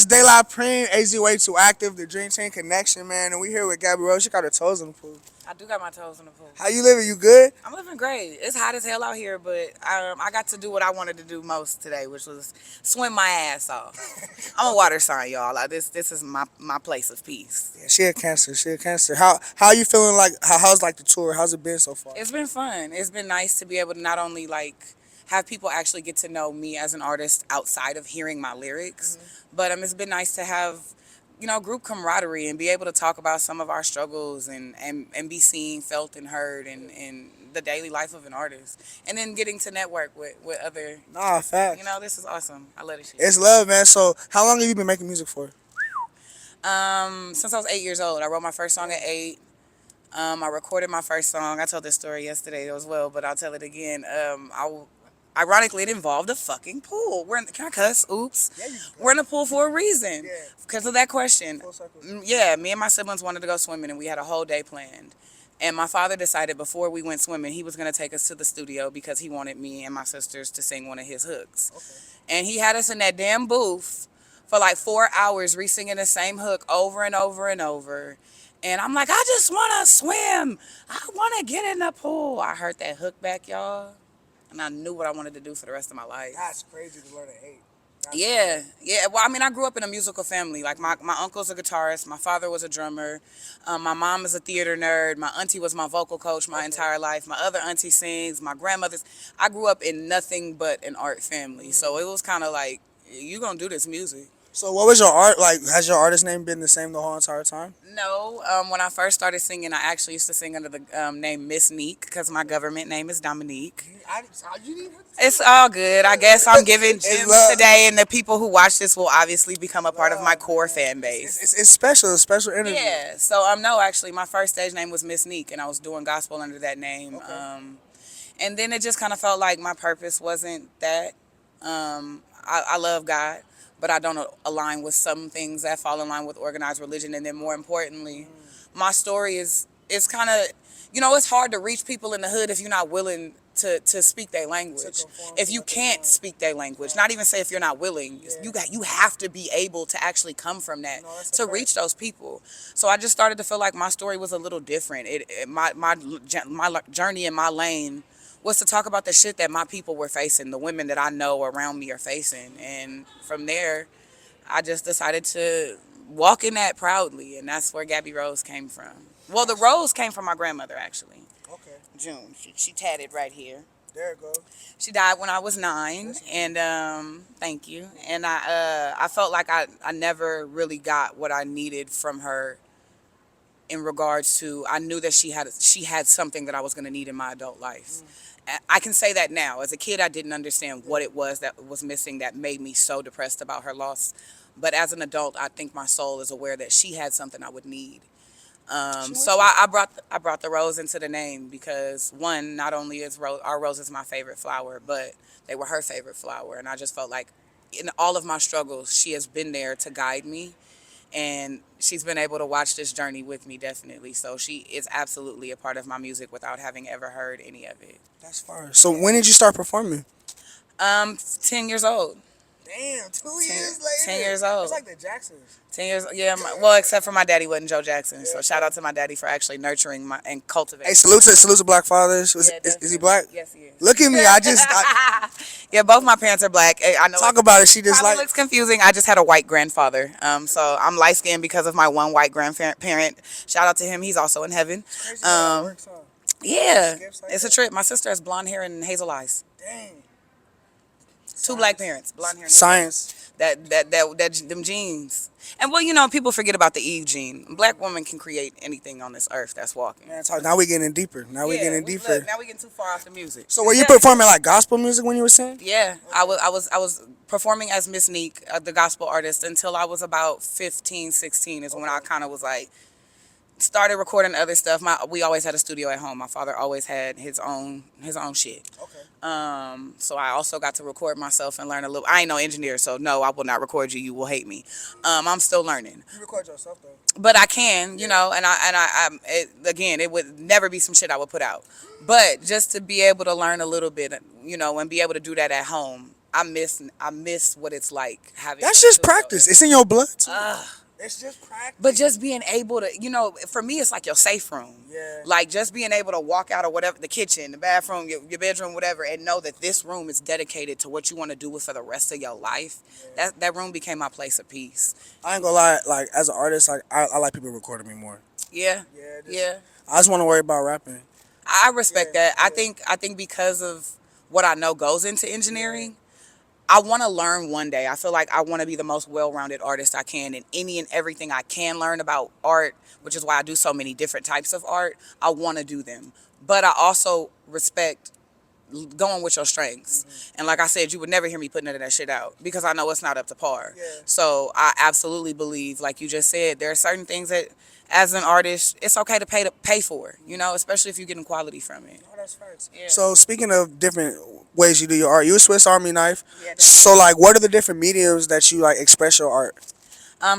it's De La Prime, AZwaytooactive, the Dream Team Connection, man. And we here with Gabby Rose. She got her toes in the pool. I do got my toes in the pool. How you living? You good? I'm living great. It's hot as hell out here, but I got to do what I wanted to do most today, which was swim my ass off. I'm a water sign, y'all. Like, this is my place of peace. Yeah, she a cancer. She a cancer. How you feeling? Like how's like the tour? How's it been so far? It's been fun. It's been nice to be able to not only like have people actually get to know me as an artist outside of hearing my lyrics, but it's been nice to have group camaraderie and be able to talk about some of our struggles and be seen, felt, and heard in the daily life of an artist. And then getting to network with other, Nah, facts. this is awesome. I love this shit. It's love, man. So how long have you been making music for? Since I was 8 years old. I wrote my first song at 8. I recorded my first song. I told this story yesterday as well, but I'll tell it again. Ironically, it involved a fucking pool. Can I cuss? Oops. Yeah, you We're in a pool for a reason. Yeah. Because of that question. Full circle. Yeah, me and my siblings wanted to go swimming, and we had a whole day planned. And my father decided before we went swimming, he was going to take us to the studio because he wanted me and my sisters to sing one of his hooks. Okay. And he had us in that damn booth for like 4 hours, re-singing the same hook over and over and over. And I'm like, I just want to swim. I want to get in the pool. I heard that hook back, y'all. And I knew what I wanted to do for the rest of my life. That's crazy to learn at 8. Yeah. Well, I grew up in a musical family. Like, my uncle's a guitarist. My father was a drummer. My mom is a theater nerd. My auntie was my vocal coach my entire life. My other auntie sings. My grandmother's. I grew up in nothing but an art family. So it was kind of like, you gonna do this music. So what was your art like? Has your artist name been the same the whole entire time? No. When I first started singing, I actually used to sing under the name Miss Neek because my government name is Dominique. It's all good. I guess I'm giving gems today, and the people who watch this will obviously become a part of my core fan base. It's special. It's special energy. Yeah. So no, actually, my first stage name was Miss Neek, and I was doing gospel under that name. Okay. And then it just kind of felt like my purpose wasn't that. I love God, but I don't align with some things that fall in line with organized religion. And then more importantly, my story is kind of, it's hard to reach people in the hood if you're not willing to speak their language. If you can't speak their language, not even say if you're not willing, you have to be able to actually come from that to reach those people. So I just started to feel like my story was a little different. My journey in my lane was to talk about the shit that my people were facing, the women that I know around me are facing. And from there, I just decided to walk in that proudly, and that's where Gabby Rose came from. Well, the rose came from my grandmother, actually. Okay. June. She tatted right here. There it goes. She died when I was 9, and thank you. And I felt like I never really got what I needed from her in regards to, I knew that she had something that I was going to need in my adult life. I can say that now. As a kid, I didn't understand what it was that was missing that made me so depressed about her loss. But as an adult, I think my soul is aware that she had something I would need. So I brought the rose into the name because, one, not only is our rose is my favorite flower, but they were her favorite flower. And I just felt like in all of my struggles, she has been there to guide me. And she's been able to watch this journey with me, definitely. So she is absolutely a part of my music without having ever heard any of it. That's fire. So when did you start performing? 10 years old. Damn, 2 years later. 10 years old. It's like the Jacksons. 10 years, yeah. Well, except for my daddy wasn't Joe Jackson. So shout out to my daddy for actually nurturing and cultivating. Hey, salute to Black fathers. Is he black? Yes, he is. Look at me. Yeah, both my parents are black. I know. Talk about it. She just looks confusing. I just had a white grandfather. So I'm light skinned because of my one white grandparent. Shout out to him. He's also in heaven. Yeah, it's a trip. My sister has blonde hair and hazel eyes. Dang. Two black parents, blonde hair. And Science. Them genes. And well, people forget about the Eve gene. A black woman can create anything on this earth that's walking. Man, now we getting deeper. Now we getting deeper. Now we getting too far off the music. So were you performing like gospel music when you were singing? Yeah, I was performing as Miss Neek, the gospel artist, until I was about 15, 16 is when I kind of was like, started recording other stuff. We always had a studio at home. My father always had his own shit. Okay. So I also got to record myself and learn a little. I ain't no engineer, so no, I will not record you. You will hate me. I'm still learning. You record yourself though. But I can, again, it would never be some shit I would put out. But just to be able to learn a little bit, and be able to do that at home, I miss what it's like having a That's just studio. practice. It's in your blood too. Uh, It's just but practice. just being able to, for me, it's like your safe room. Yeah. Like just being able to walk out of whatever, the kitchen, the bathroom, your bedroom, whatever, and know that this room is dedicated to what you want to do with for the rest of your life. That room became my place of peace. I ain't gonna lie. Like as an artist, like I like people recording me more. Yeah, Yeah. yeah. I just want to worry about rapping. I respect Yeah, that. I yeah. think I think because of what I know goes into engineering, I want to learn one day. I feel like I want to be the most well-rounded artist I can in any and everything I can learn about art, which is why I do so many different types of art. I want to do them. But I also respect going with your strengths. And like I said, you would never hear me put none of that shit out because I know it's not up to par. Yeah. So I absolutely believe, like you just said, there are certain things that as an artist, it's okay to pay for, especially if you're getting quality from it. Oh, that's facts. Yeah. So speaking of different ways you do your art, you a Swiss Army knife. Yeah, So like, what are the different mediums that you like express your art?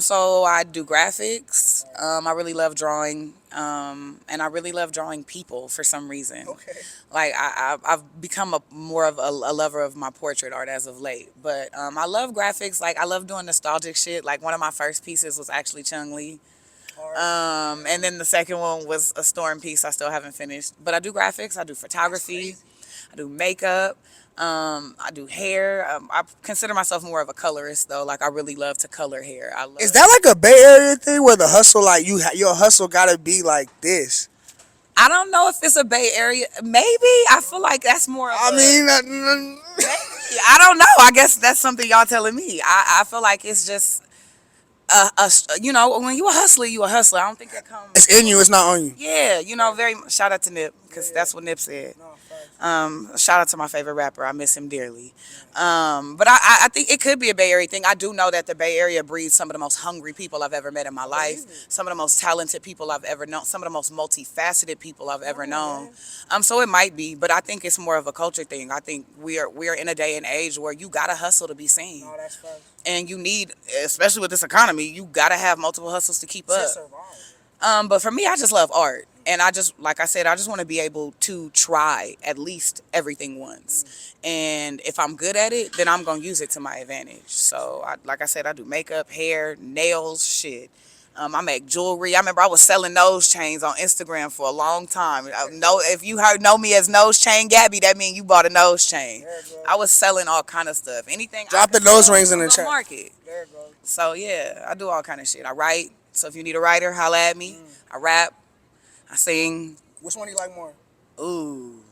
So I do graphics. I really love drawing. And I really love drawing people for some reason. Okay. Like I've become more of a lover of my portrait art as of late. But I love graphics. Like I love doing nostalgic shit. Like one of my first pieces was actually Chung Lee. And then the second one was a storm piece I still haven't finished. But I do graphics. I do photography. I do makeup. I do hair. I consider myself more of a colorist though. Like I really love to color hair. I love. Is that like a Bay Area thing where the hustle, like your hustle gotta be like this? I don't know if it's a Bay Area. Maybe I feel like that's more of I a. mean, Maybe. I don't know. I guess that's something y'all telling me. I feel like it's just when you a hustler, you a hustler. I don't think that comes. it's in you. It's not on you. Yeah, very. Shout out to Nip because that's what Nip said. Shout out to my favorite rapper. I miss him dearly. But I think it could be a Bay Area thing. I do know that the Bay Area breeds some of the most hungry people I've ever met in my life. Some of the most talented people I've ever known. Some of the most multifaceted people I've ever known. So it might be, but I think it's more of a culture thing. I think we're in a day and age where you gotta hustle to be seen. No, that's facts. And you need, especially with this economy, you gotta have multiple hustles to keep up. But for me, I just love art. And like I said, I just want to be able to try at least everything once. And if I'm good at it, then I'm going to use it to my advantage. So, like I said, I do makeup, hair, nails, shit. I make jewelry. I remember I was selling nose chains on Instagram for a long time. If you know me as Nose Chain Gabby, that means you bought a nose chain. I was selling all kind of stuff. Anything. Drop the nose rings in the chat. Market. So, yeah, I do all kind of shit. I write. So if you need a writer, holla at me. I rap. I sing. Which one do you like more? Ooh,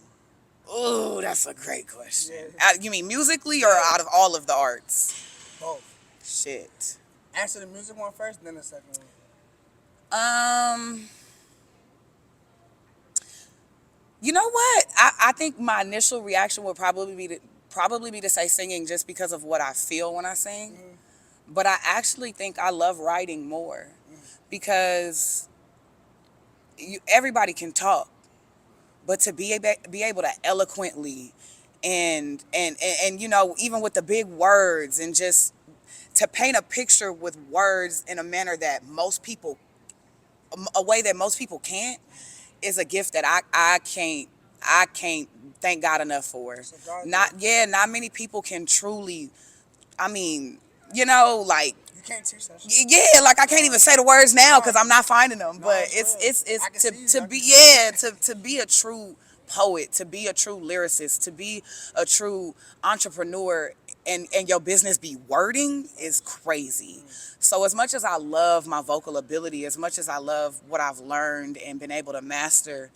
that's a great question. You mean musically or out of all of the arts? Both. Shit. Answer the music one first, then the second one. You know what? I think my initial reaction would probably be to say singing just because of what I feel when I sing. But I actually think I love writing more because everybody can talk, but to be able to eloquently and even with the big words and just to paint a picture with words in a manner that a way that most people can't is a gift that I can't thank God enough for. Not many people can truly, like. You can't teach that shit. Yeah, like I can't even say the words now because I'm not finding them. But it's to be a true poet, to be a true lyricist, to be a true entrepreneur, and your business be wording is crazy. So as much as I love my vocal ability, as much as I love what I've learned and been able to master,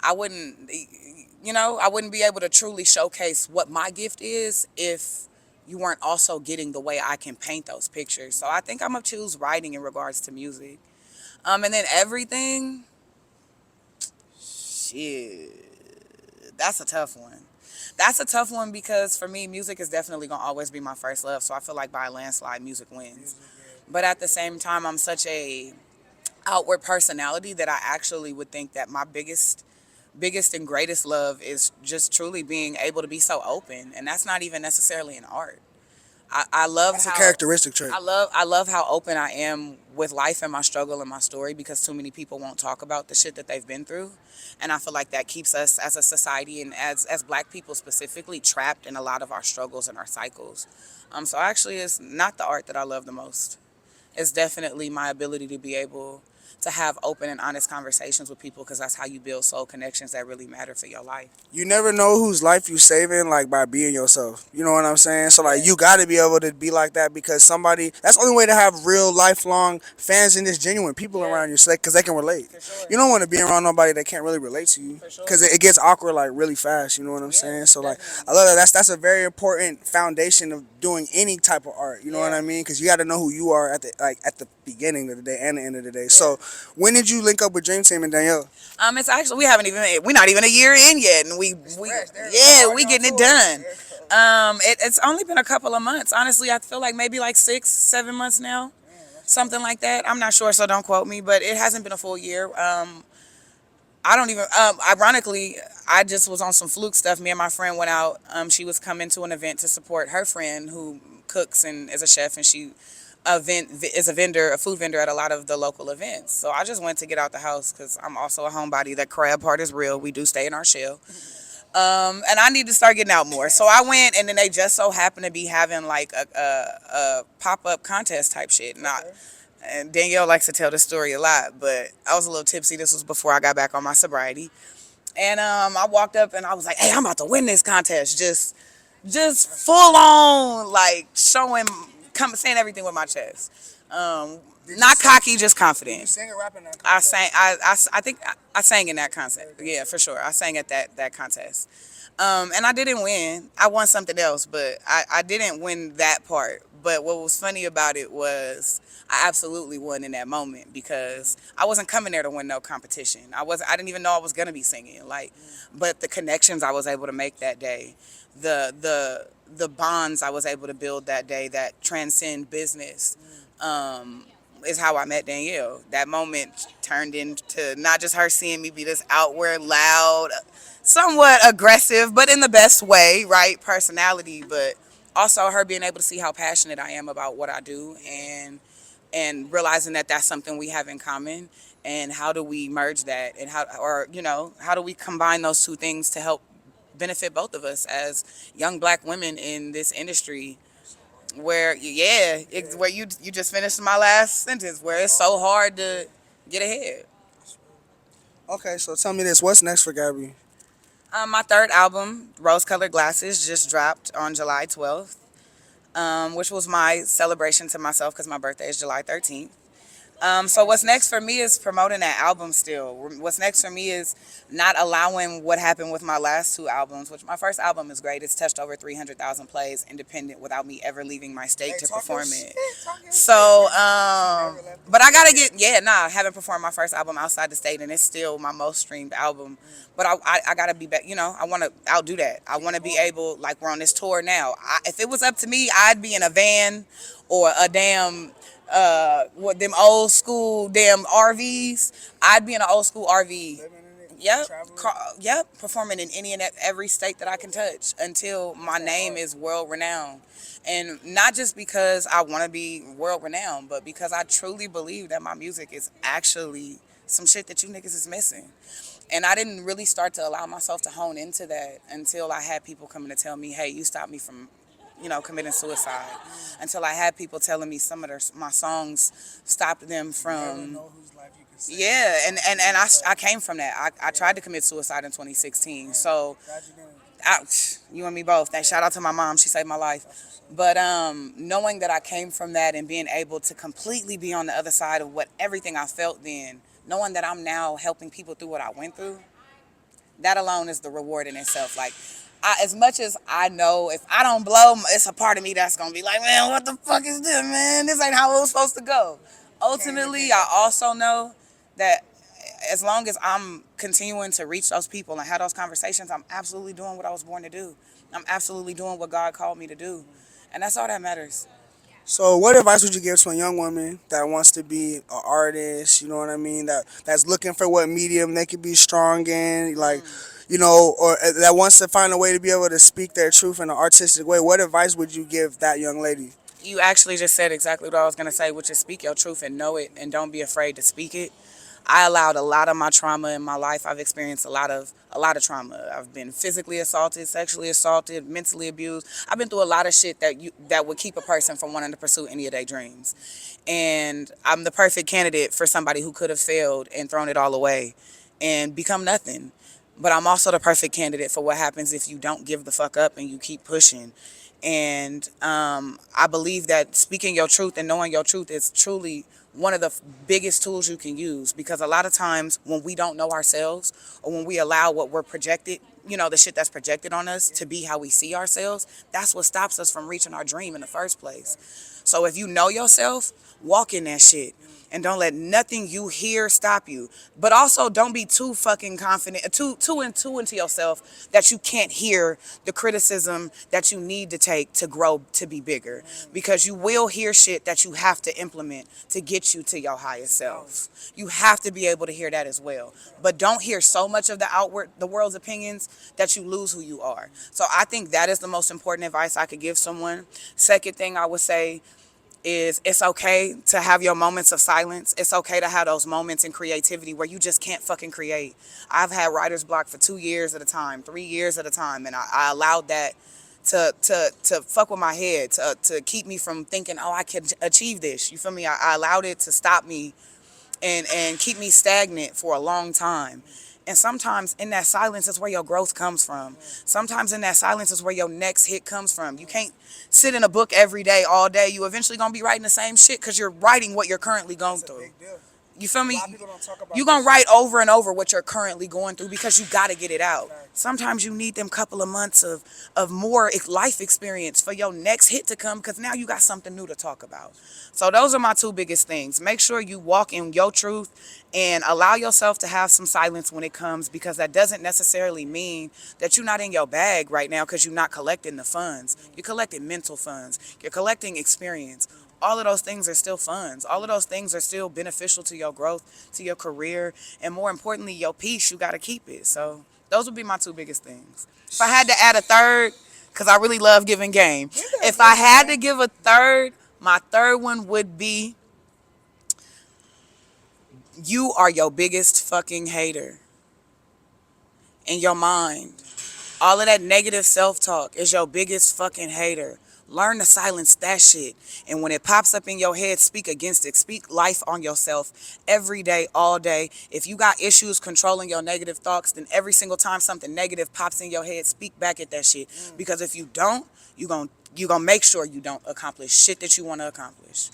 I wouldn't be able to truly showcase what my gift is if you weren't also getting the way I can paint those pictures. So I think I'm gonna choose writing in regards to music. And then everything, shit, that's a tough one. That's a tough one because for me, music is definitely gonna always be my first love. So I feel like by a landslide, music wins. But at the same time, I'm such a outward personality that I actually would think that my biggest and greatest love is just truly being able to be so open. And that's not even necessarily an art. I love That's a how characteristic trait. I love how open I am with life and my struggle and my story because too many people won't talk about the shit that they've been through. And I feel like that keeps us as a society and as black people specifically trapped in a lot of our struggles and our cycles. So actually it's not the art that I love the most. It's definitely my ability to be able to have open and honest conversations with people because that's how you build soul connections that really matter for your life. You never know whose life you saving, like, by being yourself. You know what I'm saying? So, like, you got to be able to be like that because somebody, that's the only way to have real lifelong fans and just genuine people Yeah, around you, so because they can relate. for sure. You don't want to be around nobody that can't really relate to you For sure. because it gets awkward, like, really fast. You know what I'm Yeah, saying? So, like, definitely. I love that. That's a very important foundation of doing any type of art. You know what Yeah, I mean? Because you got to know who you are at the beginning of the day and the end of the day. yeah. So, when did you link up with Dream Team and Danielle? It's actually we're not even a year in yet, and we yeah we getting it done. It's only been a couple of months. Honestly, I feel like maybe like 6, 7 months now, something like that. I'm not sure, so don't quote me, but it hasn't been a full year. I don't even. Ironically, I just was on some fluke stuff. Me and my friend went out. She was coming to an event to support her friend who cooks and is a chef, and she is a vendor, a food vendor at a lot of the local events. So I just went to get out the house because I'm also a homebody. That crab part is real. We do stay in our shell. And I need to start getting out more. So I went, and then they just so happened to be having like a pop up contest type shit. And Danielle likes to tell this story a lot, but I was a little tipsy. This was before I got back on my sobriety. And I walked up and I was like, "Hey, I'm about to win this contest." Just full on like showing, saying everything with my chest. Not cocky, just confident. Sing or rap in that I contest? sang. I think I sang in that contest. Yeah, for sure. I sang at that contest. And I didn't win. I won something else, but I didn't win that part. But what was funny about it was I absolutely won in that moment because I wasn't coming there to win no competition. I didn't even know I was gonna be singing. Like, but the connections I was able to make that day, the bonds I was able to build that day that transcend business. Is how I met Danielle. That moment turned into not just her seeing me be this outward, loud, somewhat aggressive, but in the best way, right? Personality, but also her being able to see how passionate I am about what I do and realizing that that's something we have in common and how do we merge that and how do we combine those two things to help benefit both of us as young black women in this industry where where you just finished my last sentence where it's so hard to get ahead. Okay, so tell me this. What's next for Gabby? My third album, Rose Colored Glasses, just dropped on July 12th, which was my celebration to myself because my birthday is July 13th. So what's next for me is promoting that album still. What's next for me is not allowing what happened with my last two albums, which my first album is great. It's touched over 300,000 plays independent without me ever leaving my state to perform it. So, but I gotta I haven't performed my first album outside the state, and it's still my most streamed album. But I gotta be back. I want to outdo that. I want to be able, like we're on this tour now. If it was up to me, I'd be in a van or a damn what them old school damn RVs. I'd be in an old school RV. Yep. Yep. Performing in any and every state that I can touch until my name is world renowned. And not just because I want to be world renowned, but because I truly believe that my music is actually some shit that you niggas is missing. And I didn't really start to allow myself to hone into that until I had people coming to tell me, "Hey, you stopped me from committing suicide," until I had people telling me some of my songs stopped them from. Yeah, and I came from that. I tried to commit suicide in 2016. So, you and me both. Shout out to my mom. She saved my life. But knowing that I came from that and being able to completely be on the other side of what everything I felt then, knowing that I'm now helping people through what I went through, that alone is the reward in itself. Like, as much as I know, if I don't blow, it's a part of me that's gonna be like, "Man, what the fuck is this, man? This ain't how it was supposed to go." Ultimately, I also know that as long as I'm continuing to reach those people and have those conversations, I'm absolutely doing what I was born to do. I'm absolutely doing what God called me to do, and that's all that matters. So, what advice would you give to a young woman that wants to be an artist? You know what I mean? That's looking for what medium they could be strong in. Like, you know, or that wants to find a way to be able to speak their truth in an artistic way, what advice would you give that young lady? You actually just said exactly what I was going to say, which is speak your truth and know it and don't be afraid to speak it. I allowed a lot of my trauma in my life. I've experienced a lot of trauma. I've been physically assaulted, sexually assaulted, mentally abused. I've been through a lot of shit that would keep a person from wanting to pursue any of their dreams. And I'm the perfect candidate for somebody who could have failed and thrown it all away and become nothing. But I'm also the perfect candidate for what happens if you don't give the fuck up and you keep pushing. And I believe that speaking your truth and knowing your truth is truly one of the biggest tools you can use, because a lot of times when we don't know ourselves, or when we allow what we're projected, the shit that's projected on us to be how we see ourselves, that's what stops us from reaching our dream in the first place. So if you know yourself, walk in that shit. And don't let nothing you hear stop you. But also don't be too fucking confident, too into yourself that you can't hear the criticism that you need to take to grow to be bigger. Because you will hear shit that you have to implement to get you to your highest self. You have to be able to hear that as well. But don't hear so much of the world's opinions that you lose who you are. So I think that is the most important advice I could give someone. Second thing I would say is it's okay to have your moments of silence. It's okay to have those moments in creativity where you just can't fucking create. I've had writer's block for 2 years at a time, 3 years at a time, and I allowed that to fuck with my head, to keep me from thinking, oh, I can achieve this. You feel me? I allowed it to stop me and keep me stagnant for a long time. And sometimes in that silence is where your growth comes from. Sometimes in that silence is where your next hit comes from. You can't sit in a book every day, all day. You eventually gonna be writing the same shit because you're writing what you're currently going through. You feel me? You're going to write over and over what you're currently going through because you got to get it out. Sometimes you need them couple of months of more life experience for your next hit to come, because now you got something new to talk about. So those are my two biggest things. Make sure you walk in your truth and allow yourself to have some silence when it comes, because that doesn't necessarily mean that you're not in your bag right now because you're not collecting the funds. You're collecting mental funds. You're collecting experience. All of those things are still funds. All of those things are still beneficial to your growth, to your career, and more importantly, your peace. You got to keep it. So those would be my two biggest things. If I had to add a third, because I really love giving game. If I had to give a third, my third one would be, you are your biggest fucking hater in your mind. All of that negative self-talk is your biggest fucking hater. Learn to silence that shit. And when it pops up in your head, speak against it. Speak life on yourself every day, all day. If you got issues controlling your negative thoughts, then every single time something negative pops in your head, speak back at that shit. Because if you don't, you gonna make sure you don't accomplish shit that you want to accomplish.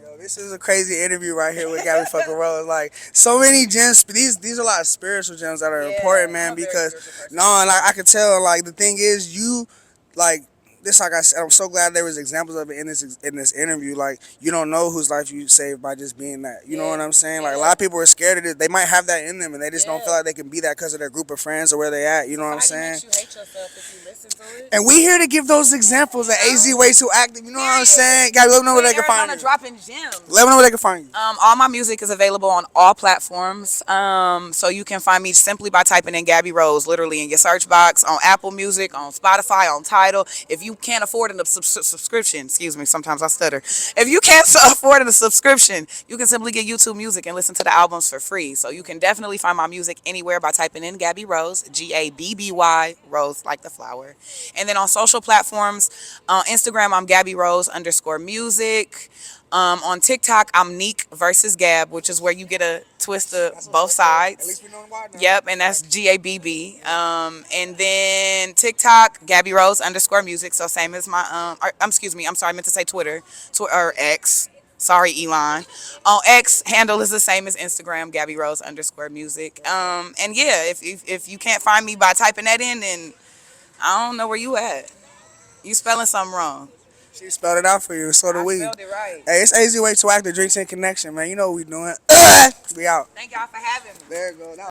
Yo, this is a crazy interview right here with Gabby fucking Rose. Like, so many gems. These are a lot of spiritual gems that are important, man. Because no, like I could tell. Like the thing is, you like this. Like I said, I'm so glad there was examples of it in this interview. Like you don't know whose life you saved by just being that. You know what I'm saying? Like a lot of people are scared of it. They might have that in them, and they just don't feel like they can be that because of their group of friends or where they at. You know what I'm saying? Makes you hate yourself if you listen to it. And we here to give those examples at AZwaytooactive. You know what I'm saying? Gabby, let them know where they can find you. Dropping gems. Let them know where they can find you. All my music is available on all platforms. So you can find me simply by typing in Gabby Rose, literally in your search box, on Apple Music, on Spotify, on Tidal. If you can't afford a subscription, excuse me, sometimes I stutter. If you can't afford a subscription, you can simply get YouTube Music and listen to the albums for free. So you can definitely find my music anywhere by typing in Gabby Rose, Gabby Rose, like the flower. And then on social platforms, on Instagram, I'm Gabby Rose _music. On TikTok, I'm Neek versus Gab, which is where you get a twist of both sides. At least we know why now. Yep, and that's GABB. And then TikTok, Gabby Rose _music. So same as my excuse me, I'm sorry, I meant to say Twitter or X. Sorry, Elon. On X, handle is the same as Instagram, Gabby Rose _music. And yeah, if you can't find me by typing that in, then I don't know where you at. You spelling something wrong. She spelled it out for you. So do we. I spelled it right. Hey, it's AZwaytooactive Drinks and Connection, man. You know what we doing. We out. Thank y'all for having me. There you go.